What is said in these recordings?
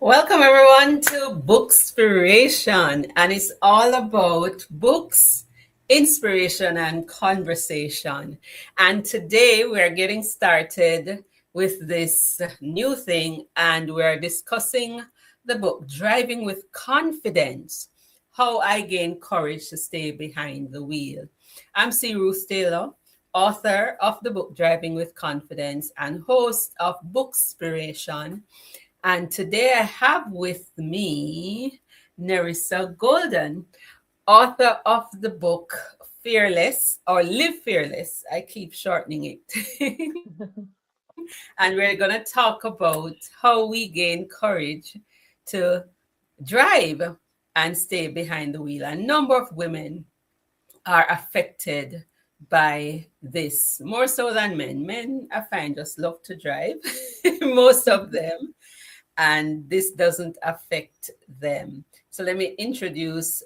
Welcome everyone to Bookspiration, and it's all about books, inspiration, and conversation. And today we're getting started with this new thing, and we're discussing the book Driving with Confidence: How I Gain Courage to Stay Behind the Wheel. I'm C. Ruth Taylor, author of the book Driving with Confidence and host of Bookspiration. And today I have with me Nerissa Golden, author of the book Fearless or Live Fearless. I keep shortening it. And we're going to talk about how we gain courage to drive and stay behind the wheel. A number of women are affected by this more so than men. Men, I find, just love to drive, most of them, and this doesn't affect them. So let me introduce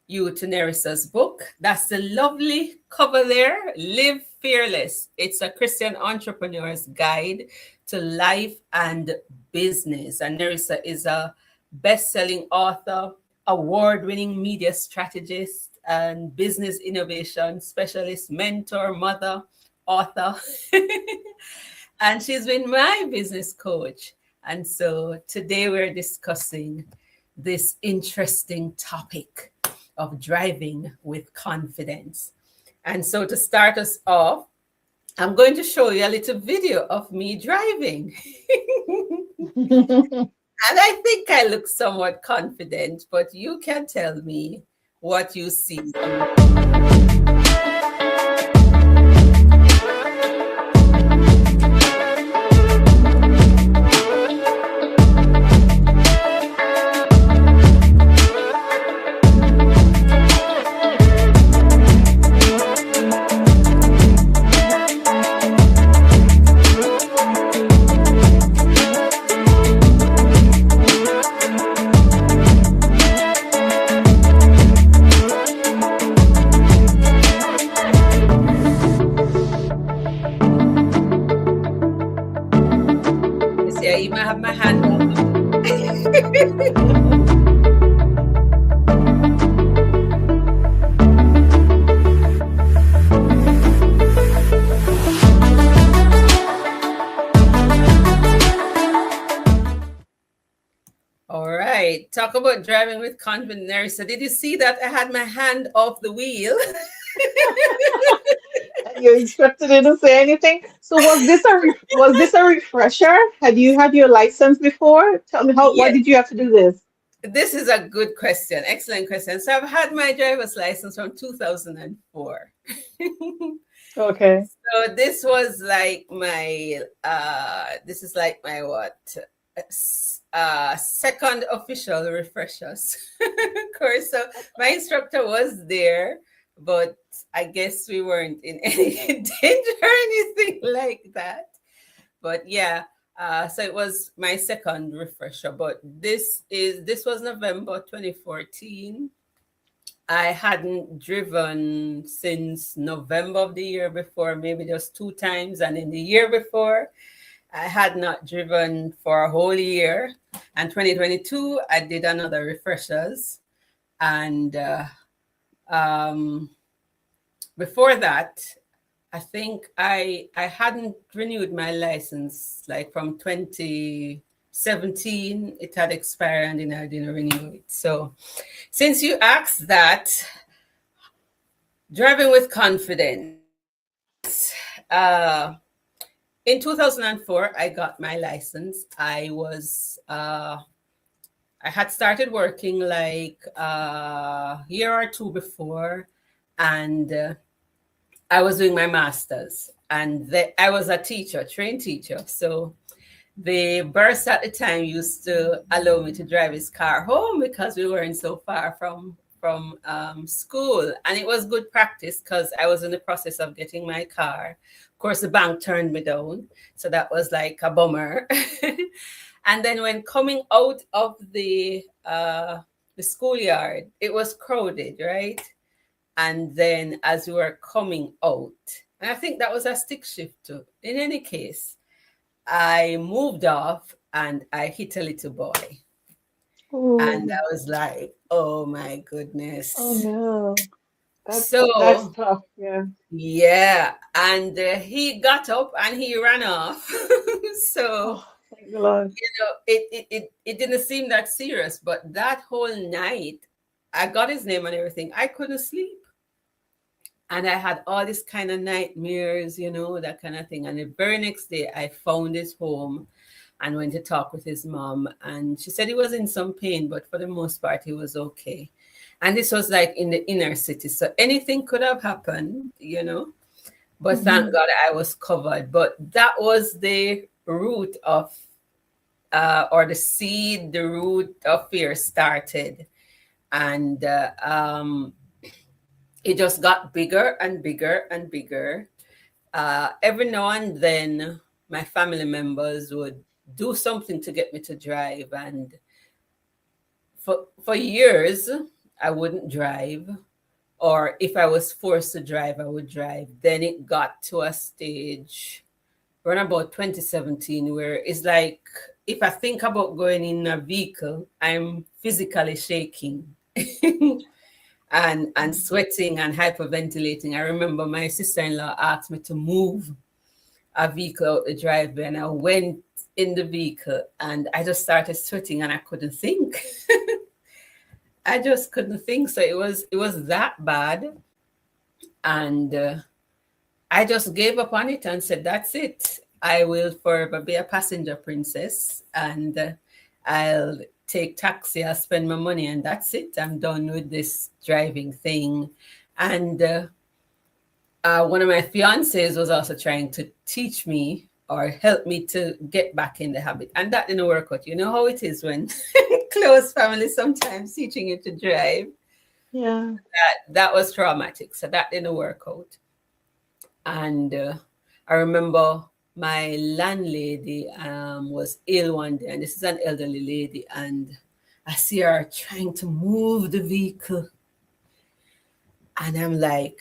you to Nerissa's book. That's the lovely cover there, Live Fearless. It's a Christian entrepreneur's guide to life and business. And Nerissa is a best-selling author, award-winning media strategist, and business innovation specialist, mentor, mother, author. And she's been my business coach. And so today we're discussing this interesting topic of driving with confidence. And so to start us off, I'm going to show you a little video of me driving. And I think I look somewhat confident, but you can tell me what you see. I even have my hand up. All right, talk about driving with confidence, Nerissa. Did you see that I had my hand off the wheel? You expected it to say anything. So was this a refresher? Had you had your license before? Tell me why Yes, did you have to do this? this is a good question. Excellent question. So I've had my driver's license from 2004. Okay. So this was like this is like my what? Second official refreshers course. So my instructor was there, but I guess we weren't in any danger or anything like that. But yeah, so it was my second refresher. But this was November 2014. I hadn't driven since November of the year before, maybe just two times. And in the year before, I had not driven for a whole year. And 2022, I did another refreshers. And before that, I think I hadn't renewed my license like from 2017. It had expired and I didn't renew it. So since you asked that, driving with confidence. In 2004, I got my license. I had started working like a year or two before, and I was doing my master's. And I was a teacher, trained teacher. So the boss at the time used to allow me to drive his car home because we weren't so far from school, and it was good practice because I was in the process of getting my car. Of course, the bank turned me down, so that was like a bummer. And then when coming out of the schoolyard, it was crowded, right? And then as we were coming out, and I think that was a stick shift too. In any case, I moved off and I hit a little boy. And Oh, I was like, oh my oh goodness. no. That's So, tough. Yeah. yeah. And he got up and he ran off. So, Oh, thank the Lord. it didn't seem that serious, but that whole night, I got his name and everything. I couldn't sleep. And I had all this kind of nightmares, that kind of thing. And the very next day, I found his home and went to talk with his mom. And she said he was in some pain, but for the most part, he was okay. And this was like in the inner city. So anything could have happened. But thank Hmm. God I was covered. But that was the root of, or the seed, the root of fear started. And it just got bigger and bigger and bigger. Every now and then, my family members would do something to get me to drive. And for years, I wouldn't drive. Or if I was forced to drive, I would drive. Then it got to a stage around about 2017 where it's like if I think about going in a vehicle, I'm physically shaking and sweating and hyperventilating. I remember my sister-in-law asked me to move a vehicle out the driveway, and I went in the vehicle and I just started sweating and I couldn't think. I just couldn't think. So it was that bad. And I just gave up on it and said, that's it. I will forever be a passenger princess, and I'll take taxi, I'll spend my money, and that's it. I'm done with this driving thing. And one of my fiancés was also trying to teach me or help me to get back in the habit. And that didn't work out. You know how it is when close family sometimes teaching you to drive. Yeah. That was traumatic. So that didn't work out. And I remember my landlady was ill one day, and this is an elderly lady, and I see her trying to move the vehicle, and I'm like,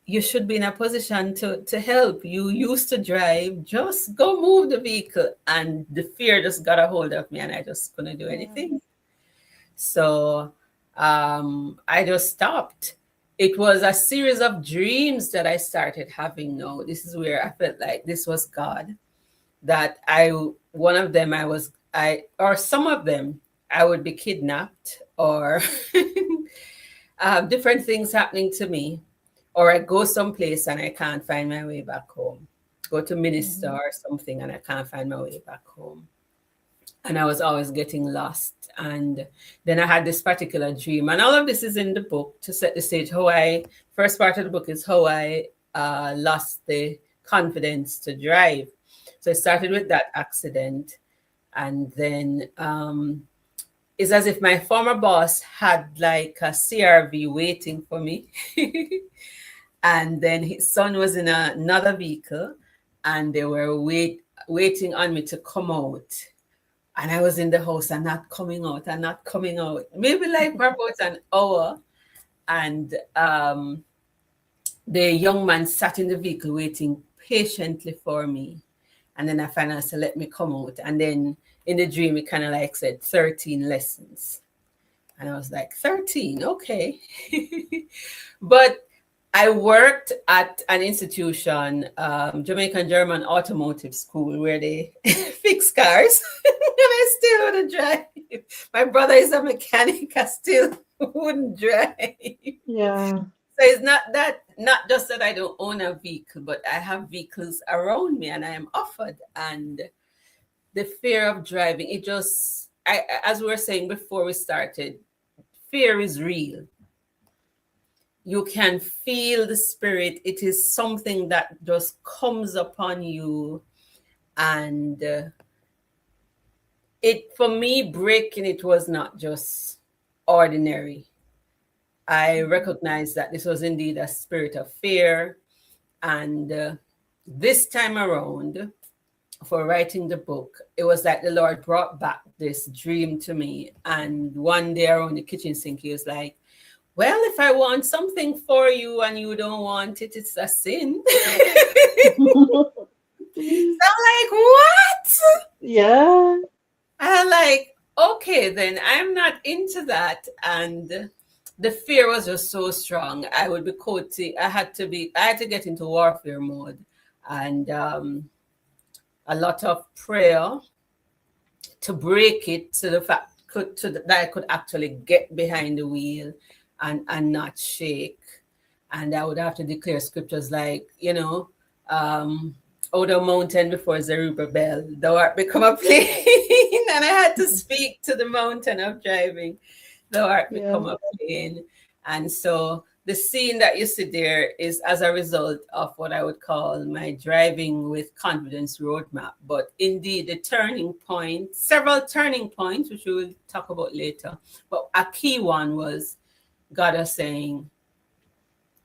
you should be in a position to help. You used to drive, just go move the vehicle. And the fear just got a hold of me, and I just couldn't do Yeah. anything. So I just stopped. It was a series of dreams that I started having now. This is where I felt like this was God. That one of them, or some of them, I would be kidnapped, or different things happening to me, or I go someplace and I can't find my way back home. Go to minister Hmm. or something and I can't find my way back home. And I was always getting lost. And then I had this particular dream, and all of this is in the book to set the stage. First part of the book is how I lost the confidence to drive. So it started with that accident, and then it's as if my former boss had like a CRV waiting for me. And then his son was in another vehicle, and they were waiting on me to come out. And I was in the house and not coming out and not coming out. Maybe like for about an hour. And the young man sat in the vehicle waiting patiently for me. And then I finally said, let me come out. And then in the dream, it kind of like said 13 lessons. And I was like, 13, okay. But I worked at an institution, Jamaican German Automotive School, where they fix cars. And I still wouldn't drive. My brother is a mechanic. I still wouldn't drive. Yeah. So it's not just that I don't own a vehicle, but I have vehicles around me and I am offered. And the fear of driving, as we were saying before we started, fear is real. You can feel the spirit. It is something that just comes upon you. And for me, breaking it was not just ordinary. I recognized that this was indeed a spirit of fear. And this time around, for writing the book, it was like the Lord brought back this dream to me. And one day around the kitchen sink, he was like, well, if I want something for you and you don't want it, it's a sin. So I'm like, what? Yeah. I like, okay, then I'm not into that. And the fear was just so strong. I would be quoting, I had to get into warfare mode, and a lot of prayer to break it to the fact that I could actually get behind the wheel and not shake. And I would have to declare scriptures like, oh, the mountain before Zerubbabel, thou art become a plain. And I had to speak to the mountain of driving, thou art Yeah. become a plain. And so the scene that you see there is as a result of what I would call my driving with confidence roadmap. But indeed, the turning point, several turning points, which we will talk about later. But a key one was God was saying,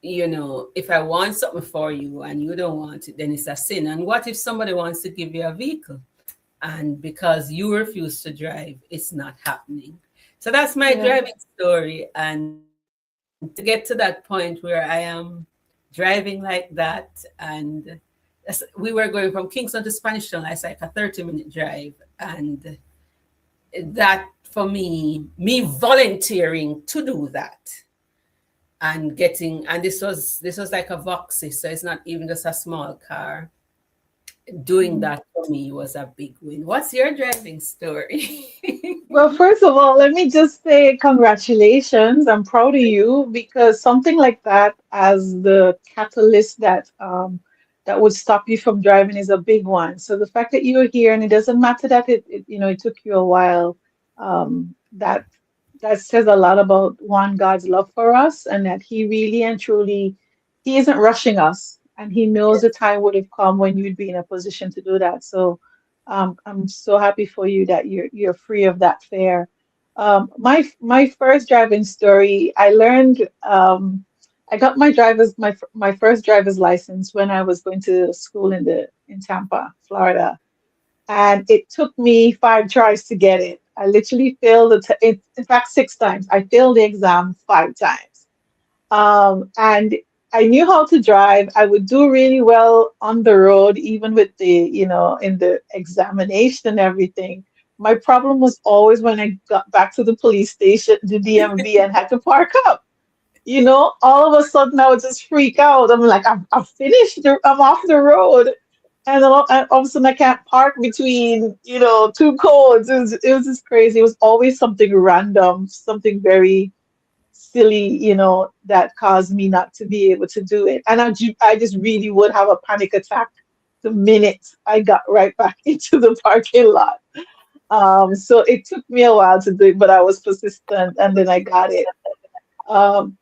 if I want something for you and you don't want it, then it's a sin. And what if somebody wants to give you a vehicle? And because you refuse to drive, it's not happening. So that's my Yeah. driving story. And to get to that point where I am driving like that, and we were going from Kingston to Spanish Town, it's like a 30-minute drive. And that for me volunteering to do that and this was like a Voxy, so it's not even just a small car. Doing Mm. that for me was a big win. What's your driving story? Well, first of all, let me just say congratulations. I'm proud of you because something like that as the catalyst that would stop you from driving is a big one. So the fact that you're here and it doesn't matter that it took you a while, that says a lot about one, God's love for us, and that He really and truly He isn't rushing us, and He knows the time would have come when you'd be in a position to do that. So I'm so happy for you that you're free of that fear. My first driving story, I learned I got my first driver's license when I was going to school in Tampa, Florida, and it took me 5 tries to get it. I literally failed in fact 6 times. I failed the exam 5 times. And I knew how to drive. I would do really well on the road, even with in the examination and everything. My problem was always when I got back to the police station, the DMV, and had to park up. All of a sudden I would just freak out. I'm like, I'm finished. I'm off the road. And then all of a sudden I can't park between, two codes. It was just crazy. It was always something random, something very silly, that caused me not to be able to do it. And I just really would have a panic attack the minute I got right back into the parking lot. So it took me a while to do it, but I was persistent and then I got it. Um,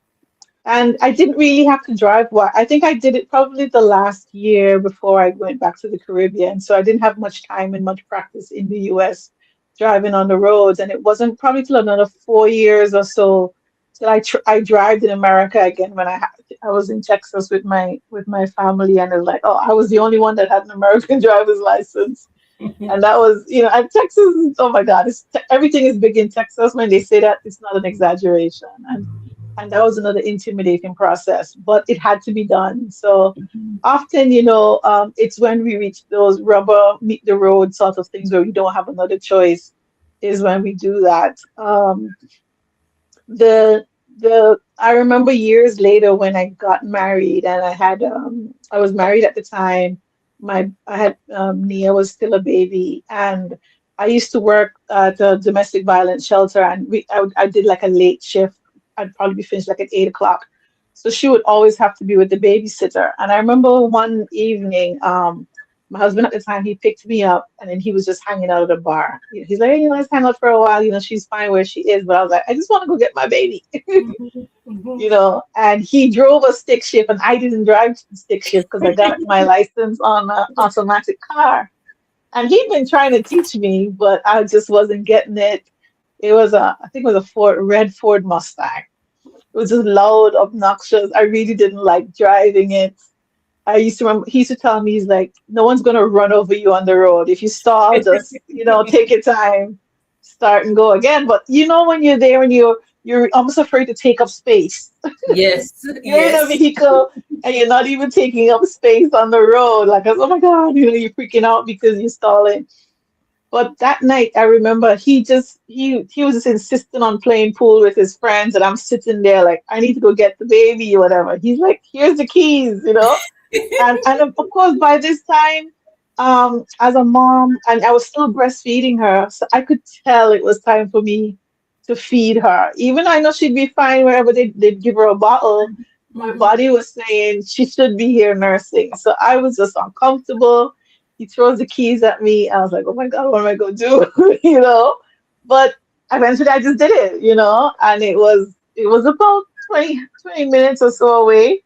and I didn't really have to drive. Well, I think I did it probably the last year before I went back to the Caribbean. So I didn't have much time and much practice in the US driving on the roads. And it wasn't probably till another 4 years or so that I drove in America again when I was in Texas with my family. And it was like, oh, I was the only one that had an American driver's license. And that was, and Texas, oh my God, everything is big in Texas. When they say that, it's not an exaggeration. And that was another intimidating process, but it had to be done. So often, it's when we reach those rubber meet the road sort of things where we don't have another choice, is when we do that. The I remember years later when I got married and I was married at the time. I had Nia was still a baby, and I used to work at a domestic violence shelter, and I did like a late shift. I'd probably be finished like at 8 o'clock. So she would always have to be with the babysitter. And I remember one evening, my husband at the time, he picked me up and then he was just hanging out at a bar. He's like, hey, let's hang out for a while. She's fine where she is. But I was like, I just want to go get my baby. And he drove a stick shift and I didn't drive the stick shift because I got my license on an automatic car. And he'd been trying to teach me, but I just wasn't getting it. I think it was a red Ford Mustang. It was just loud, obnoxious. I really didn't like driving it. I used to remember he used to tell me, he's like, no one's gonna run over you on the road. If you stall, just take your time, start and go again. But when you're there and you're almost afraid to take up space. Yes, You're in a yes. vehicle and you're not even taking up space on the road. Like, oh my God, you're freaking out because you're stalling. But that night, I remember he was just insisting on playing pool with his friends, and I'm sitting there like, I need to go get the baby or whatever. He's like, here's the keys, you know. And of course, by this time, as a mom, and I was still breastfeeding her, so I could tell it was time for me to feed her. Even though I know she'd be fine wherever they'd give her a bottle, my Mhm. body was saying she should be here nursing. So I was just uncomfortable. He throws the keys at me. I was like, oh my God, what am I going to do? You know? But eventually I just did it, you know? And it was about 20 minutes or so away.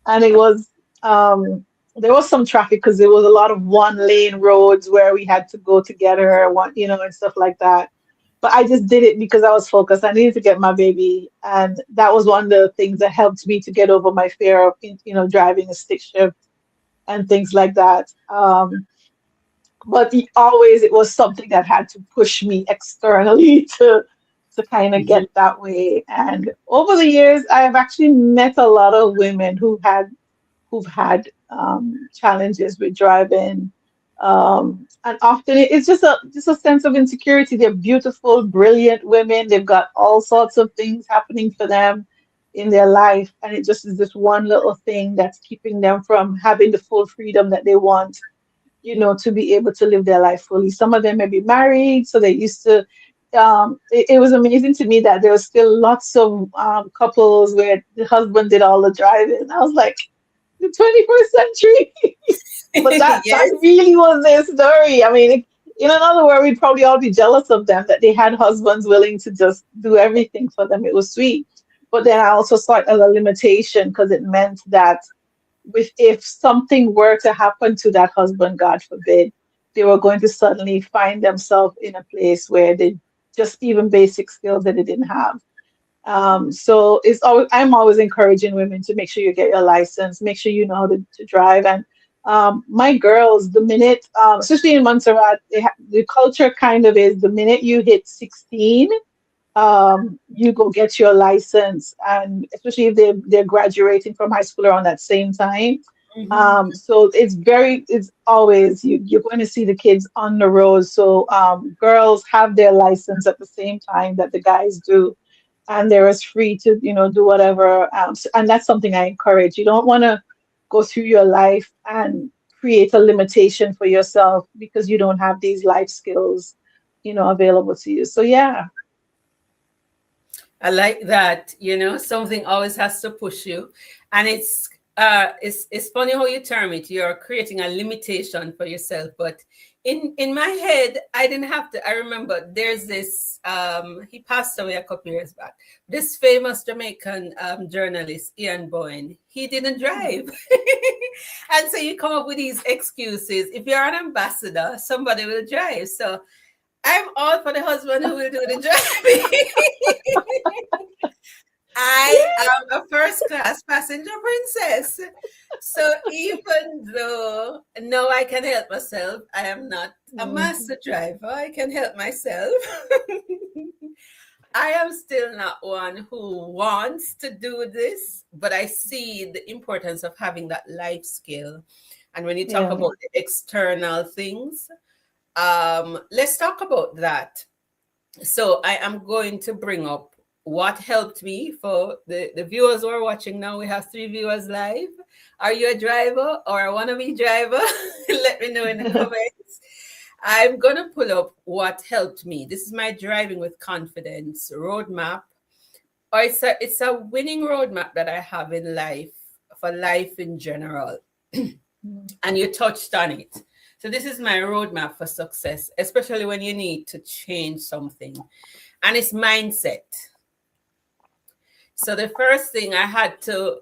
And it was there was some traffic because there was a lot of one lane roads where we had to go together, one, you know, and stuff like that. But I just did it because I was focused. I needed to get my baby, and that was one of the things that helped me to get over my fear of, you know, driving a stick shift and things like that. But always it was something that had to push me externally to kind of get that way. And over the years, I have actually met a lot of women who've had challenges with driving. And often it's just a sense of insecurity. They're beautiful, brilliant women. They've got all sorts of things happening for them in their life, and it just is this one little thing that's keeping them from having the full freedom that they want, you know, to be able to live their life fully. Some of them may be married, so they used to. It was amazing to me that there was still lots of couples where the husband did all the driving. I was like, the 21st century. But that Yes. really was their story. I mean, in another word, we'd probably all be jealous of them that they had husbands willing to just do everything for them. It was sweet. But then I also saw it as a limitation because it meant that if something were to happen to that husband, God forbid, they were going to suddenly find themselves in a place where they just even basic skills that they didn't have. So I'm always encouraging women to make sure you get your license, make sure you know how to drive. And my girls, the minute, especially in Montserrat, the culture kind of is the minute you hit 16, you go get your license, and especially if they're graduating from high school around that same time. Mhm. So it's always you're going to see the kids on the road. So girls have their license at the same time that the guys do, and they're as free to, you know, do whatever. And that's something I encourage. You don't want to go through your life and create a limitation for yourself because you don't have these life skills, you know, available to you. So yeah. I like that. You know, something always has to push you, and it's funny how you term it. You're creating a limitation for yourself, but in my head, I didn't have to. I remember there's this. He passed away a couple years back. This famous Jamaican journalist Ian Boyne. He didn't drive, and so you come up with these excuses. If you're an ambassador, somebody will drive. So I'm all for the husband who will do the driving. I am a first class passenger princess. So even though no, I can help myself, I am not a Mhm. master driver. I can help myself. I am still not one who wants to do this, but I see the importance of having that life skill. And when you talk Yeah. about the external things, let's talk about that. So I am going to bring up what helped me for the viewers who are watching now. We have 3 viewers live. Are you a driver or a wannabe driver? Let me know in the comments. I'm going to pull up what helped me. This is my driving with confidence roadmap, or it's a winning roadmap that I have in life, for life in general. Mhm. And you touched on it. So this is my roadmap for success, especially when you need to change something, and it's mindset. So the first thing I had to,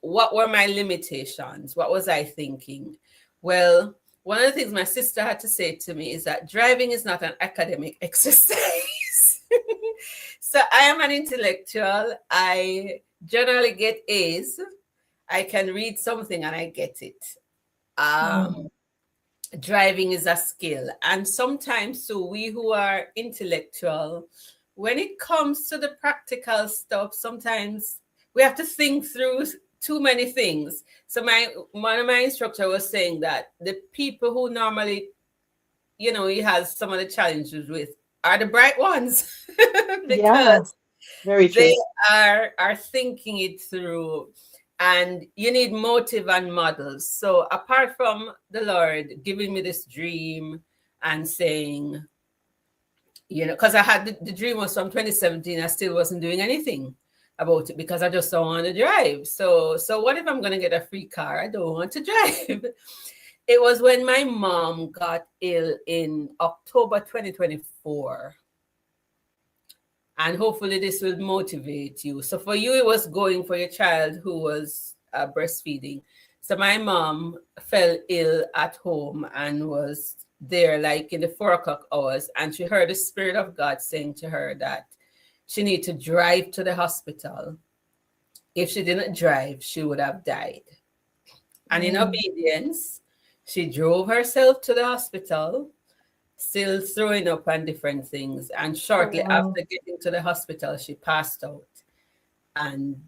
what were my limitations? What was I thinking? Well, one of the things my sister had to say to me is that driving is not an academic exercise. So I am an intellectual. I generally get A's. I can read something and I get it. Mhm. Um, Driving is a skill. And sometimes, so we who are intellectual, when it comes to the practical stuff, sometimes we have to think through too many things. So my one of my instructor was saying that the people who normally he has some of the challenges with are the bright ones Yeah, because very they true. are thinking it through, and you need motive and models. So apart from the Lord giving me this dream and saying, because I had the dream was from 2017, I still wasn't doing anything about it because I just don't want to drive. So what if I'm going to get a free car? I don't want to drive. It was when my mom got ill in October 2024. And hopefully this will motivate you. So for you, it was going for your child who was breastfeeding. So my mom fell ill at home and was there like in the 4 o'clock hours, and she heard the Spirit of God saying to her that she needed to drive to the hospital. If she didn't drive, she would have died. And in Mm. obedience, she drove herself to the hospital, still throwing up and different things. And Oh, shortly wow. after getting to the hospital, she passed out and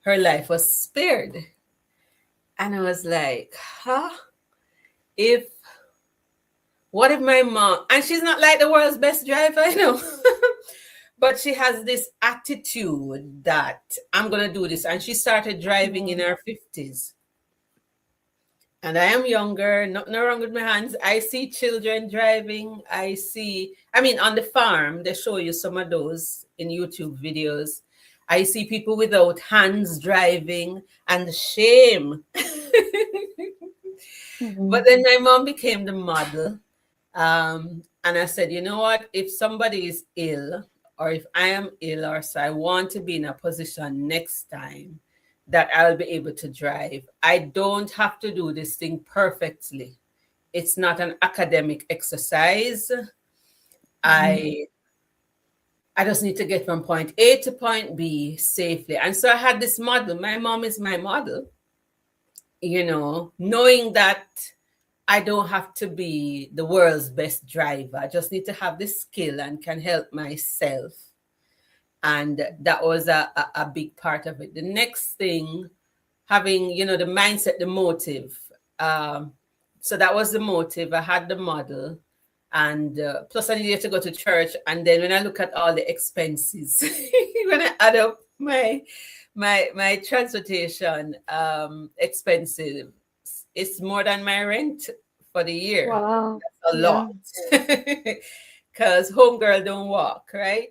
her life was spared. And I was like, huh? If What if my mom, and she's not like the world's best driver, but she has this attitude that I'm going to do this. And she started driving in Mm. her 50s. And I am younger, nothing wrong with my hands. I see children driving. I mean, on the farm, they show you some of those in YouTube videos. I see people without hands driving, and shame. But Mhm. then my mom became the model. And I said, you know what? If somebody is ill, or if I am ill, or so I want to be in a position next time that I'll be able to drive. I don't have to do this thing perfectly. It's not an academic exercise. Mhm. I I just need to get from point A to point B safely. And so I had this model. My mom is my model, knowing that I don't have to be the world's best driver. I just need to have the skill and can help myself. And that was a big part of it. The next thing, having, the mindset, the motive. Um, so that was the motive. I had the model. And plus, I needed to go to church. And then when I look at all the expenses, when I add up my transportation expenses, it's more than my rent for the year. Wow. That's a lot. Yeah. Because homegirl don't walk, right?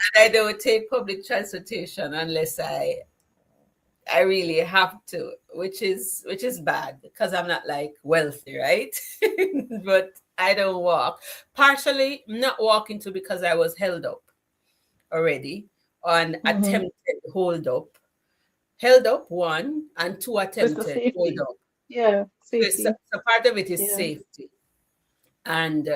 And I don't take public transportation unless I really have to, which is bad because I'm not like wealthy, right? But I don't walk. Partially not walking to because I was held up already on Mhm. attempted hold up. Held up one and two So it's the attempted hold safety. up. Yeah, So safety. part of it is Yeah. safety. And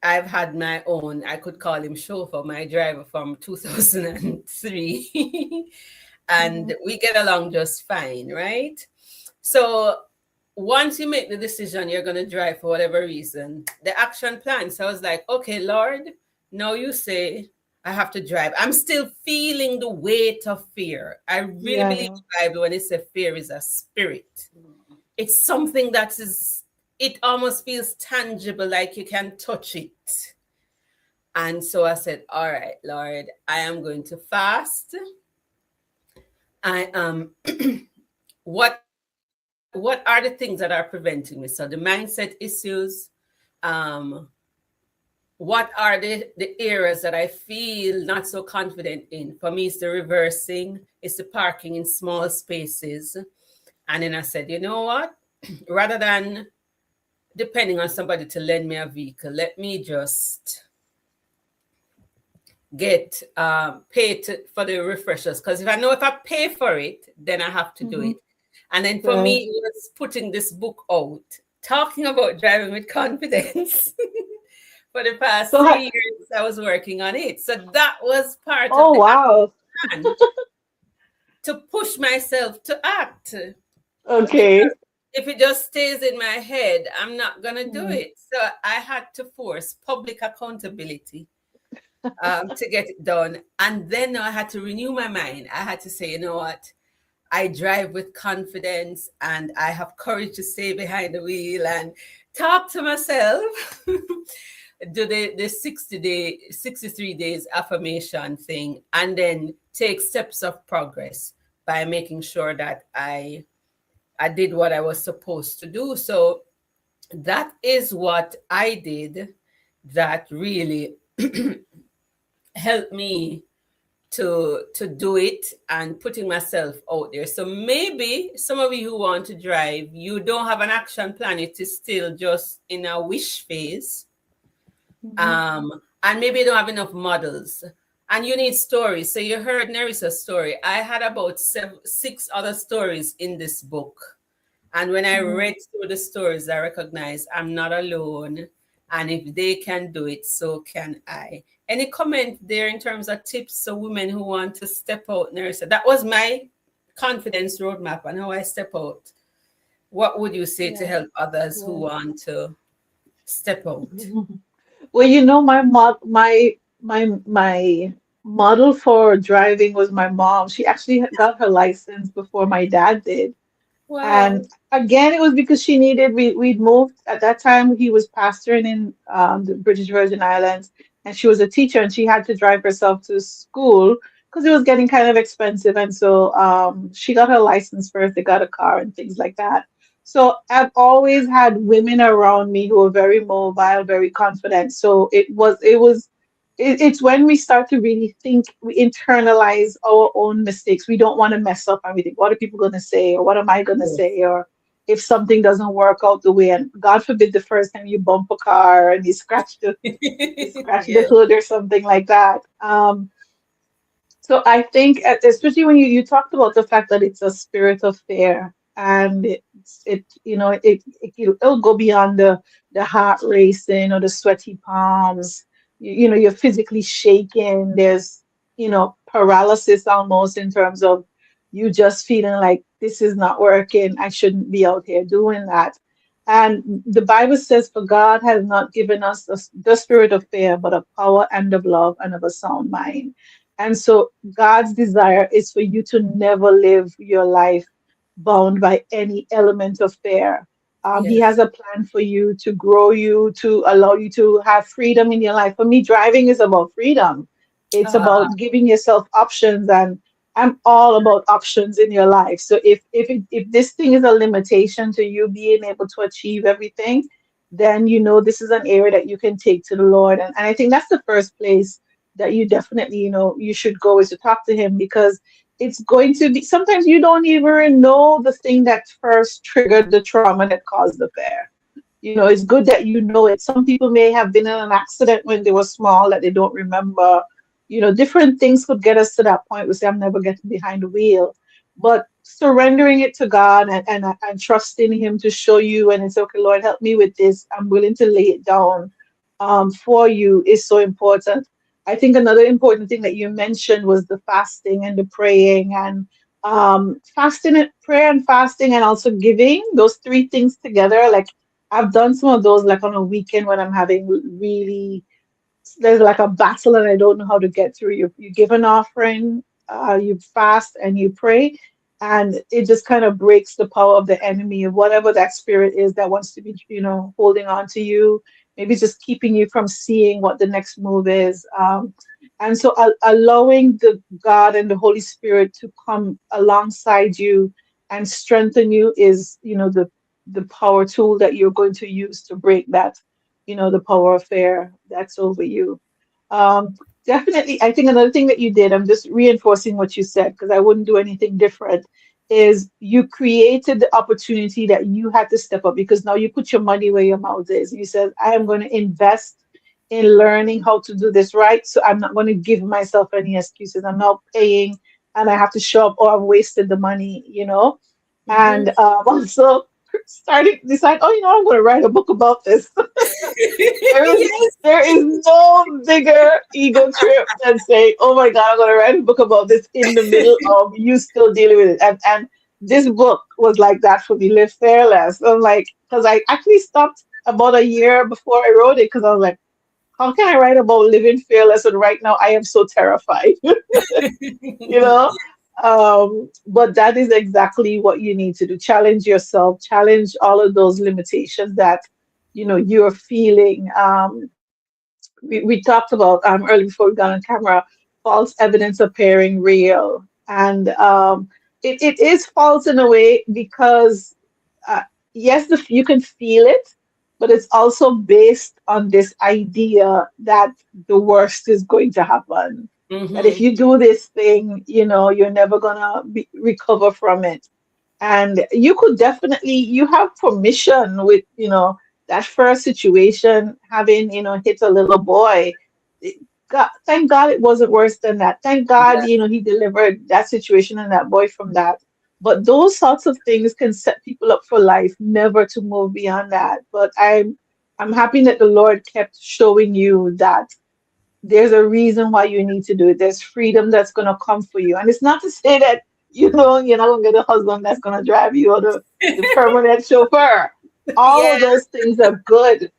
I've had my own, I could call him chauffeur, my driver from 2003. And Mhm. we get along just fine, right? So once you make the decision you're going to drive for whatever reason, the action plan. So I was like, okay, Lord, now you say I have to drive. I'm still feeling the weight of fear. I really Yeah, I believe know. the Bible when it says fear is a spirit. It's something that is, it almost feels tangible, like you can touch it. And so I said, all right, Lord, I am going to fast. I am what are the things that are preventing me? So the mindset issues, um, what are the areas that I feel not so confident in? For me, it's the reversing, it's the parking in small spaces. And then I said, you know what? Rather than depending on somebody to lend me a vehicle, let me just get paid for the refreshers, because if I know if I pay for it, then I have to do Mhm. it. And then for Right. me, it was putting this book out, talking about driving with confidence. For the past So, 3 years, I was working on it. So that was part of oh the wow. plan to push myself to act. Okay. Because if it just stays in my head, I'm not going to do Mm. it. So I had to force public accountability to get it done. And then I had to renew my mind. I had to say, you know what? I drive with confidence and I have courage to stay behind the wheel and talk to myself. Do the 63 days affirmation thing, and then take steps of progress by making sure that I did what I was supposed to do. So that is what I did that really helped me to do it and putting myself out there. So maybe some of you who want to drive, you don't have an action plan, it is still just in a wish phase. Mhm. And maybe you don't have enough models and you need stories. So you heard Nerissa's story. I had about six other stories in this book. And when I Mhm. read through the stories, I recognized I'm not alone. And if they can do it, so can I. Any comment there in terms of tips for women who want to step out, Nerissa? That was my confidence roadmap and how I step out. What would you say to Yeah. help others who Yeah. want to step out? Well, my model for driving was my mom. She actually got her license before my dad did. Wow. And again, it was because she needed, we'd moved at that time. He was pastoring in the British Virgin Islands, and she was a teacher, and she had to drive herself to school because it was getting kind of expensive. And so she got her license first, they got a car and things like that. So I've always had women around me who are very mobile, very confident. So it's when we start to really think, we internalize our own mistakes. We don't want to mess up and we think, what are people going to say? Or what am I going to Yes. say? Or if something doesn't work out the way, and God forbid the first time you bump a car and you scratch the Yes. hood or something like that. So I think, especially when you talked about the fact that it's a spirit of fear, and it'll go beyond the heart racing or the sweaty palms. You're physically shaking. There's paralysis almost, in terms of you just feeling like this is not working. I shouldn't be out here doing that. And the Bible says, "For God has not given us the spirit of fear, but of power and of love and of a sound mind." And so God's desire is for you to never live your life bound by any element of fear. He Yes. has a plan for you to grow you, to allow you to have freedom in your life. For me, driving is about freedom. It's Ah, about giving yourself options, and I'm all about options in your life. So if this thing is a limitation to you being able to achieve everything, then this is an area that you can take to the Lord. And I think that's the first place that you definitely, you should go, is to talk to him, because it's going to be, sometimes you don't even know the thing that first triggered the trauma that caused the fear. It's good that you know it. Some people may have been in an accident when they were small that they don't remember. Different things could get us to that point. We say, I'm never getting behind the wheel. But surrendering it to God, and trusting him to show you, and it's okay, Lord, help me with this. I'm willing to lay it down for you, is so important. I think another important thing that you mentioned was the fasting and the praying, and fasting and prayer and fasting, and also giving, those three things together. Like, I've done some of those, like on a weekend when I'm having really, there's like a battle and I don't know how to get through. You give an offering, you fast and you pray, and it just kind of breaks the power of the enemy, of whatever that spirit is that wants to be, holding on to you. Maybe it's just keeping you from seeing what the next move is. And so allowing the God and the Holy Spirit to come alongside you and strengthen you is, the power tool that you're going to use to break that, the power of fear that's over you. Um, Definitely, I think another thing that you did, I'm just reinforcing what you said because I wouldn't do anything different, is you created the opportunity that you had to step up, because now you put your money where your mouth is. You said, I am going to invest in learning how to do this right. So I'm not going to give myself any excuses. I'm not paying and I have to show up, or I've wasted the money. mhm. And also starting decide, oh, I'm going to write a book about this. There is Yes. there is no bigger ego trip than saying, "Oh my God, I'm gonna write a book about this," in the middle of you still dealing with it. And this book was like that for me, Live Fearless. I'm like, because I actually stopped about a year before I wrote it, because I was like, how can I write about living fearless? And right now I am so terrified, you know? But that is exactly what you need to do. Challenge yourself, challenge all of those limitations that you're feeling. We talked about early before we got on camera, false evidence appearing real. And it is false in a way because uh, yes, you can feel it, but it's also based on this idea that the worst is going to happen. That if Mm-hmm. you do this thing, you're never gonna recover from it. And you could definitely, you have permission with, that first situation, having, hit a little boy. God, thank God it wasn't worse than that. Thank God, Yeah. he delivered that situation and that boy from that. But those sorts of things can set people up for life, never to move beyond that. But I'm happy that the Lord kept showing you that there's a reason why you need to do it. There's freedom that's going to come for you. And it's not to say that, you're not going to get a husband that's going to drive you or the permanent chauffeur. All Yeah. of those things are good,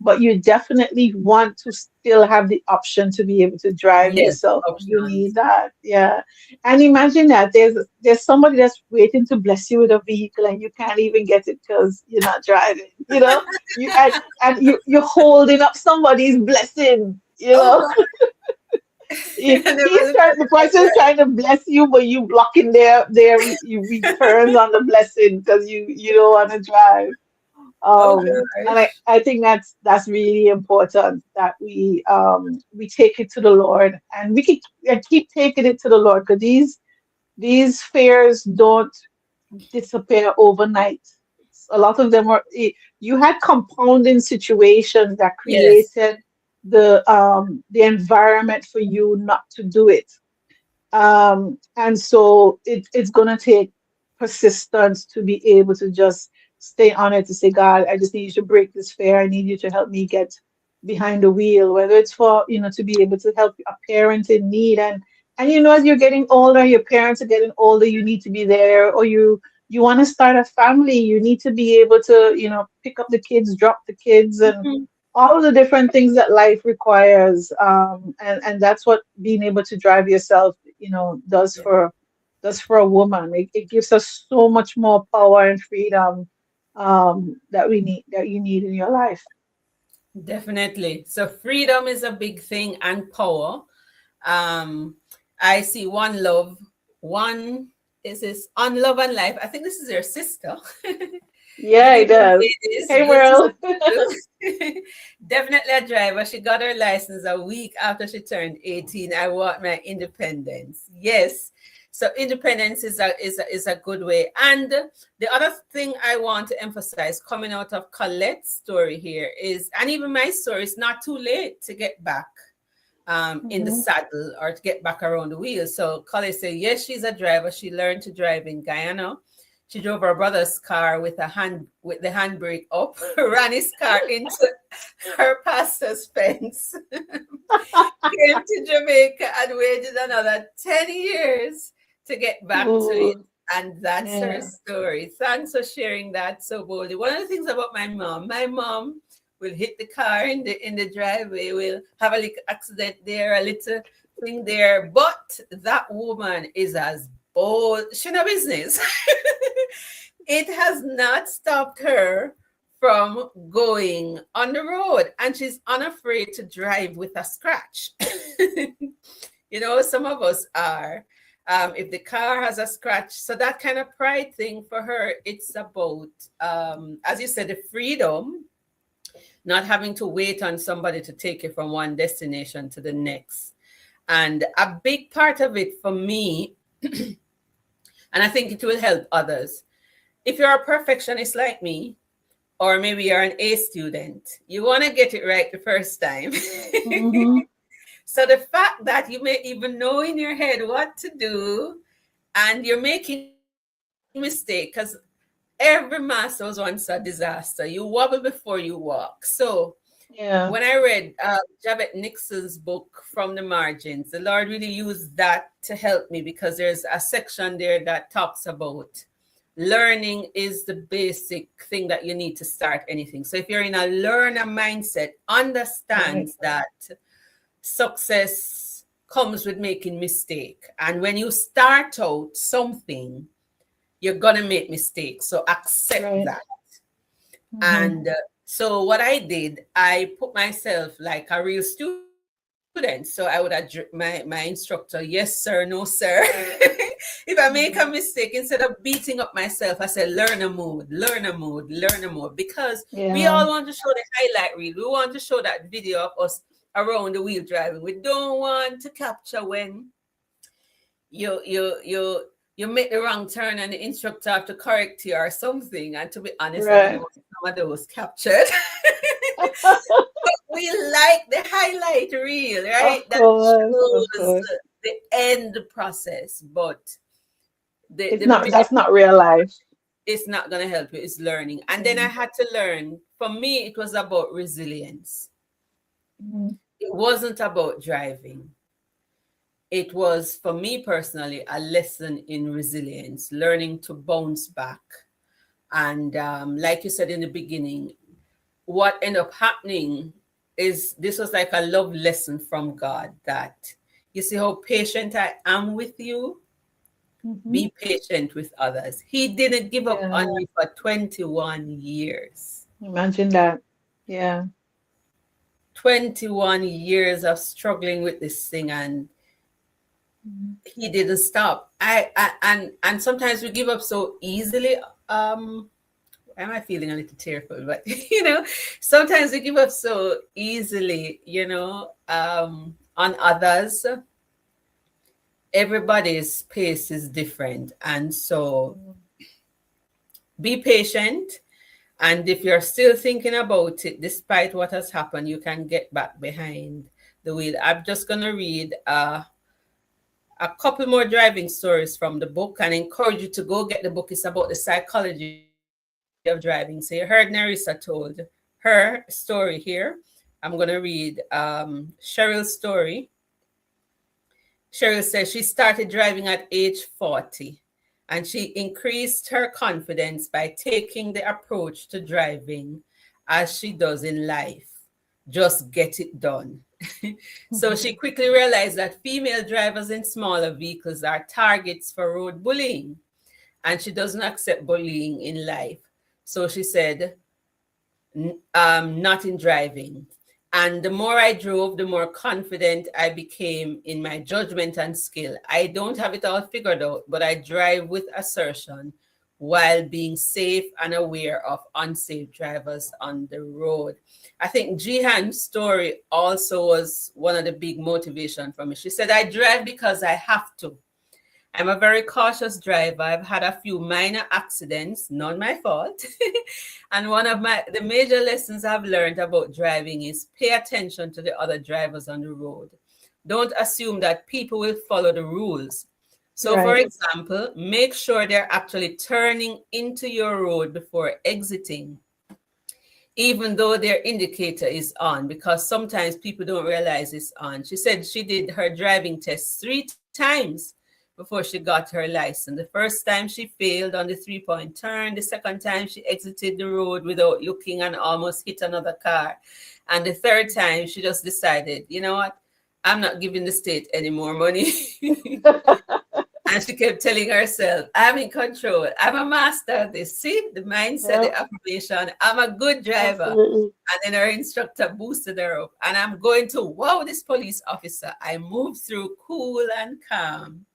but you definitely want to still have the option to be able to drive Yes. yourself. You Options. need that. Yeah. And imagine that there's somebody that's waiting to bless you with a vehicle and you can't even get it because you're not driving. And you're holding up somebody's blessing. Oh God. I never looked at The it like person's that. trying to bless you, but you blocking their returns on the blessing because you don't want to drive. Oh And I, gosh. I think that's really important that we take it to the Lord and we keep taking it to the Lord because these fears don't disappear overnight. A lot of them you had compounding situations that Yes. created the environment for you not to do it. And so it's going to take persistence to be able to just stay on it, to say, God, I just need you to break this fear. I need you to help me get behind the wheel, whether it's for, to be able to help a parent in need. And as you're getting older, your parents are getting older, you need to be there, or you want to start a family, you need to be able to, pick up the kids, drop the kids, and Mhm. all of the different things that life requires. And that's what being able to drive yourself, Yeah. does for a woman. It gives us so much more power and freedom that you need in your life. Definitely. So freedom is a big thing and power. Um, I see one love, one is this on love and life. I think this is your sister. Yeah, Good it evening, does. ladies. Hey, Good to Will. see you. Definitely a driver. She got her license a week after she turned 18. I want my independence. Yes. So independence is a good way. And the other thing I want to emphasize coming out of Colette's story here is, and even my story, it's not too late to get back in the Mhm. saddle or to get back around the wheel. So Colette said, yes, she's a driver. She learned to drive in Guyana. She drove her brother's car with the handbrake up, ran his car into her pastor's fence, came to Jamaica and waited another 10 years to get back to it. Ooh, And that's her yeah. story. Thanks for sharing that so boldly. One of the things about my mom will hit the car in the driveway, will have a little accident there, a little thing there. But that woman is as bold. She no business. It has not stopped her from going on the road, and she's unafraid to drive with a scratch. Some of us are. If the car has a scratch, so that kind of pride thing for her, it's about, as you said, the freedom, not having to wait on somebody to take you from one destination to the next. And a big part of it for me, and I think it will help others, if you're a perfectionist like me, or maybe you're an A student, you want to get it right the first time. Hmm. So the fact that you may even know in your head what to do and you're making mistake, because every master was once a disaster. You wobble before you walk. So when Yeah. I read Javette Nixon's book From the Margins, the Lord really used that to help me, because there's a section there that talks about learning is the basic thing that you need to start anything. So if you're in a learner mindset, Right. understands that success comes with making mistake. And when you start out something, you're gonna make mistakes. So accept Right. that. Mm-hmm. And so what I did, I put myself like a real student. So I would my instructor, yes sir, no sir. If I make a Mm-hmm. mistake, instead of beating up myself, I said learn a mode, learn a mode, learn a mode. Because we all Yeah. want to show the highlight reel. We want to show that video of us around the wheel driving. We don't want to capture when you make the wrong turn and the instructor have to correct you or something. And to be honest, I don't Right. want some of those captured. We like the highlight reel, right? Of That course, of shows course. the end process, but It's the not, minute that's not real life. it's not going to help you, it's learning. And then I Yeah. had to learn. For me, it was about resilience. Mm-hmm. It wasn't about driving. It was, for me personally, a lesson in resilience, learning to bounce back. And like you said in the beginning, what ended up happening is this was like a love lesson from God, that you see how patient I am with you, Mm-hmm. be patient with others. He didn't give up Yeah. on me for 21 years. Imagine that. Yeah. 21 years of struggling with this thing, and Mhm. he didn't stop. And sometimes we give up so easily. Am I feeling a little tearful? But sometimes we give up so easily, on others. Everybody's pace is different. And so be patient. And if you're still thinking about it, despite what has happened, you can get back behind the wheel. I'm just going to read a couple more driving stories from the book and encourage you to go get the book. It's about the psychology of driving. So you heard Nerissa told her story here. I'm going to read Cheryl's story. Cheryl says she started driving at age 40 and she increased her confidence by taking the approach to driving as she does in life. Just get it done. So she quickly realized that female drivers in smaller vehicles are targets for road bullying, and she doesn't accept bullying in life. So she said, not in driving. And the more I drove, the more confident I became in my judgment and skill. I don't have it all figured out, but I drive with assertion while being safe and aware of unsafe drivers on the road. I think Jihan's story also was one of the big motivation for me. She said, I drive because I have to. I'm a very cautious driver. I've had a few minor accidents, not my fault. And one of the major lessons I've learned about driving is pay attention to the other drivers on the road. Don't assume that people will follow the rules. So for Right. example, make sure they're actually turning into your road before exiting, even though their indicator is on, because sometimes people don't realize it's on. She said she did her driving test 3 times before she got her license. The first time she failed on the 3-point turn. The second time she exited the road without looking and almost hit another car. And the third time she just decided, you know what? I'm not giving the state any more money. And she kept telling herself, I'm in control. I'm a master of this. See, the mindset, the Yep. affirmation, I'm a good driver. Absolutely. And then her instructor boosted her up. And I'm going to wow this police officer. I moved through cool and calm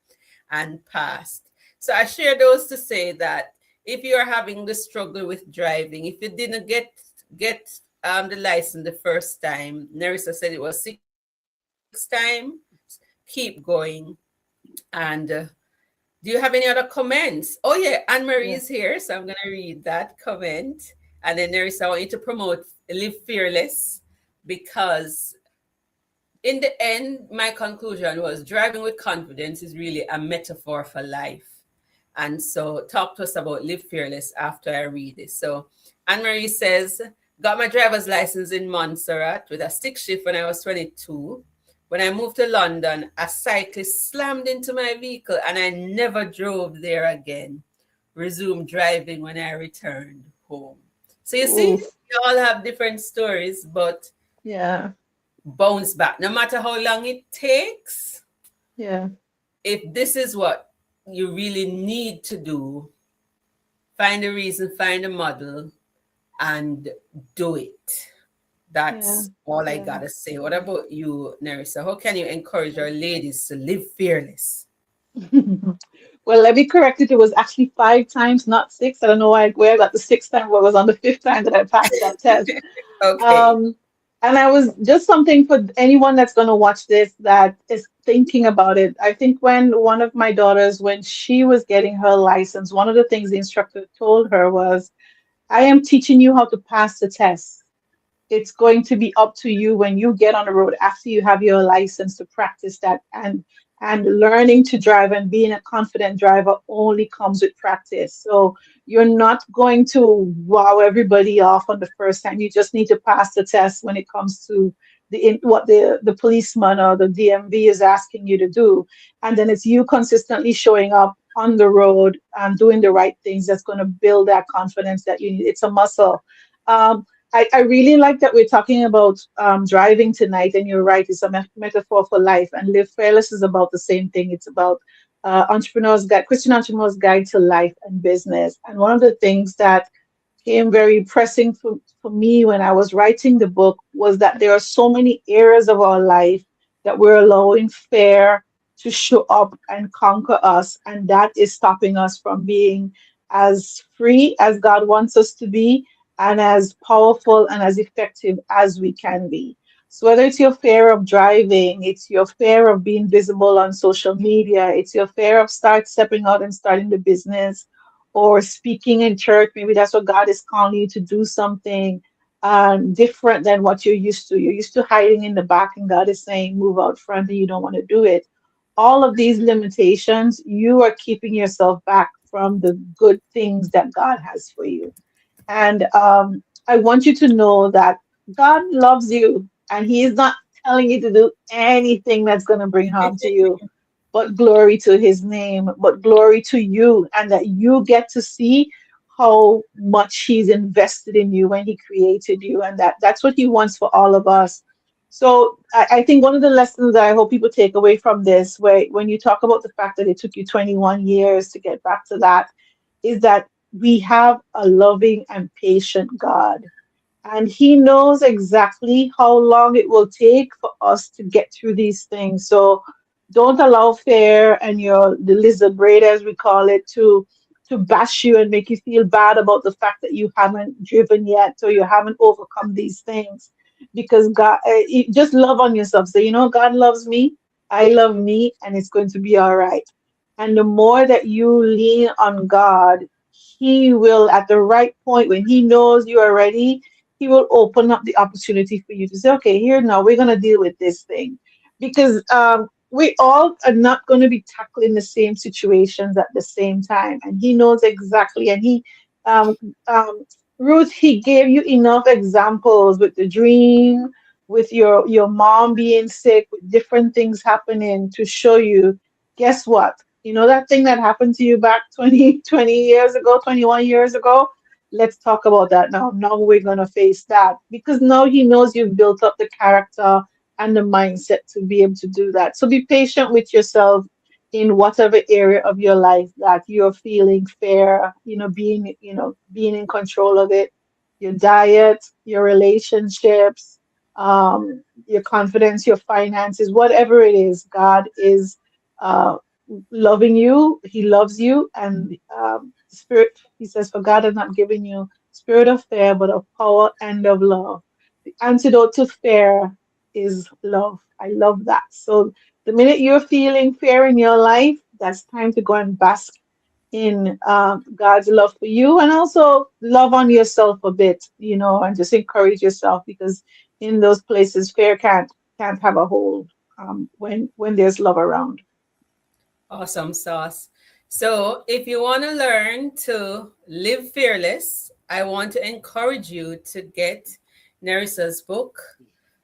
and passed. So I share those to say that if you're having the struggle with driving, if you didn't get the license the first time, Nerissa said it was 6 times, keep going. And do you have any other comments? Oh yeah, Anne Marie is Yeah. here, so I'm gonna read that comment. And then Nerissa, I want you to promote Live Fearless, because in the end, my conclusion was driving with confidence is really a metaphor for life. And so talk to us about Live Fearless after I read this. So Anne Marie says, got my driver's license in Montserrat with a stick shift when I was 22. When I moved to London, a cyclist slammed into my vehicle and I never drove there again. Resumed driving when I returned home. So you see, Oof. we all have different stories, but Yeah. bounce back. No matter how long it takes, Yeah. If this is what you really need to do, find a reason, find a model, and do it. Yeah. That's all I Yeah. gotta say. What about you, Nerissa? How can you encourage our ladies to live fearless? Well, let me correct it. It was actually 5 times, not six. I don't know where I got the sixth time, but it was on the fifth time that I passed that test. Okay. Um, and I was just something for anyone that's going to watch this that is thinking about it. I think when one of my daughters, when she was getting her license, one of the things the instructor told her was, I am teaching you how to pass the test. It's going to be up to you when you get on the road after you have your license to practice that, and learning to drive and being a confident driver only comes with practice. So you're not going to wow everybody off on the first time. You just need to pass the test when it comes to what the policeman or the DMV is asking you to do. And then it's you consistently showing up on the road and doing the right things that's going to build that confidence that you need. It's a muscle. I really like that we're talking about driving tonight, and you're right, it's a metaphor for life. And Live Fearless is about the same thing. It's about Christian entrepreneurs' guide to life and business. And one of the things that became very pressing for me when I was writing the book was that there are so many areas of our life that we're allowing fear to show up and conquer us. And that is stopping us from being as free as God wants us to be and as powerful and as effective as we can be. So whether it's your fear of driving, it's your fear of being visible on social media, it's your fear of stepping out and starting the business, or speaking in church. Maybe that's what God is calling you to do, something different than what you're used to. You're used to hiding in the back, and God is saying, move out front, and you don't want to do it. All of these limitations, you are keeping yourself back from the good things that God has for you. And I want you to know that God loves you, and He is not telling you to do anything that's going to bring harm to you, but glory to His name, but glory to you, and that you get to see how much He's invested in you when He created you, and that's what He wants for all of us. So I think one of the lessons that I hope people take away from this, where when you talk about the fact that it took you 21 years to get back to that, is that we have a loving and patient God, and He knows exactly how long it will take for us to get through these things. So don't allow fear and the lizard brain, as we call it, to bash you and make you feel bad about the fact that you haven't driven yet or you haven't overcome these things. Because God, just love on yourself. Say, God loves me, I love me, and it's going to be all right. And the more that you lean on God, He will, at the right point, when He knows you are ready, He will open up the opportunity for you to say, okay, here now we're going to deal with this thing. Because we all are not going to be tackling the same situations at the same time. And He knows exactly. And um, um, Ruth, He gave you enough examples with the dream, with your mom being sick, with different things happening to show you, guess what? That thing that happened to you back 20 years ago, 21 years ago? Let's talk about that now. Now we're going to face that, because now He knows you've built up the character and the mindset to be able to do that. So be patient with yourself in whatever area of your life that you're feeling fear, being in control of it, your diet, your relationships, your confidence, your finances, whatever it is. God is uh, loving you. He loves you. And Spirit, He says, for God has not given you spirit of fear, but of power and of love. The antidote to fear is love. I love that. So the minute you're feeling fear in your life, that's time to go and bask in God's love for you, and also love on yourself a bit, and just encourage yourself, because in those places, fear can't have a hold when there's love around. Awesome sauce. So, if you want to learn to live fearless, I want to encourage you to get Nerissa's book.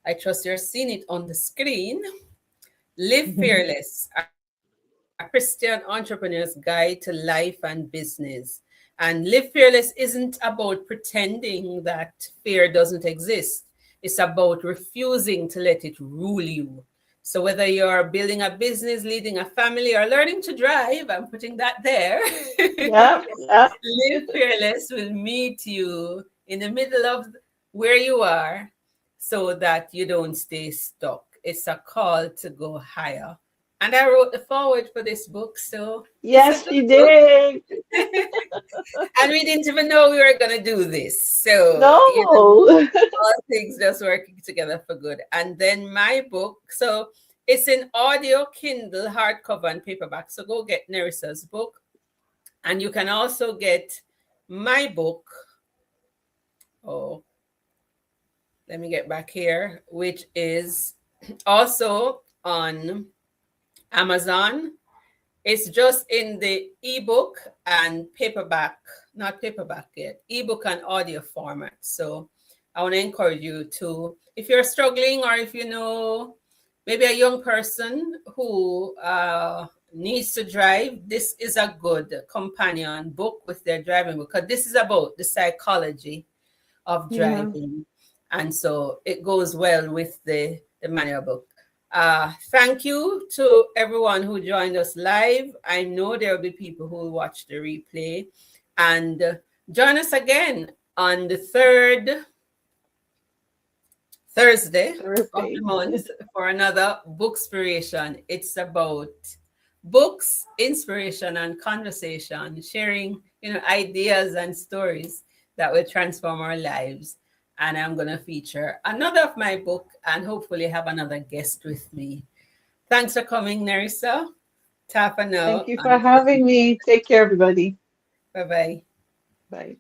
I trust you're seeing it on the screen. Live Fearless, a Christian entrepreneur's guide to life and business. And Live Fearless isn't about pretending that fear doesn't exist. It's about refusing to let it rule you. So whether you're building a business, leading a family, or learning to drive, I'm putting that there. Yeah, yeah. Live Fearless will meet you in the middle of where you are so that you don't stay stuck. It's a call to go higher. And I wrote the foreword for this book, so it's a Yes, good she book. did. And we didn't even know we were going to do this. So, No. all things just working together for good. And then my book, so it's in audio, Kindle, hardcover, and paperback. So go get Nerissa's book. And you can also get my book. Oh, let me get back here, which is also on Amazon. It's just in the ebook and paperback, not paperback yet, ebook and audio format. So I want to encourage you to, if you're struggling or if you know maybe a young person who needs to drive, this is a good companion book with their driving book, because this is about the psychology of Yeah. driving. And so it goes well with the manual book. Thank you to everyone who joined us live. I know there will be people who will watch the replay. And join us again on the third Thursday of the Thursday. month for another Bookspiration. It's about books, inspiration, and conversation, sharing, ideas and stories that will transform our lives. And I'm going to feature another of my book and hopefully have another guest with me. Thanks for coming, Nerissa. Ta for Thank now. you for having me. Take care, everybody. Bye bye. Bye.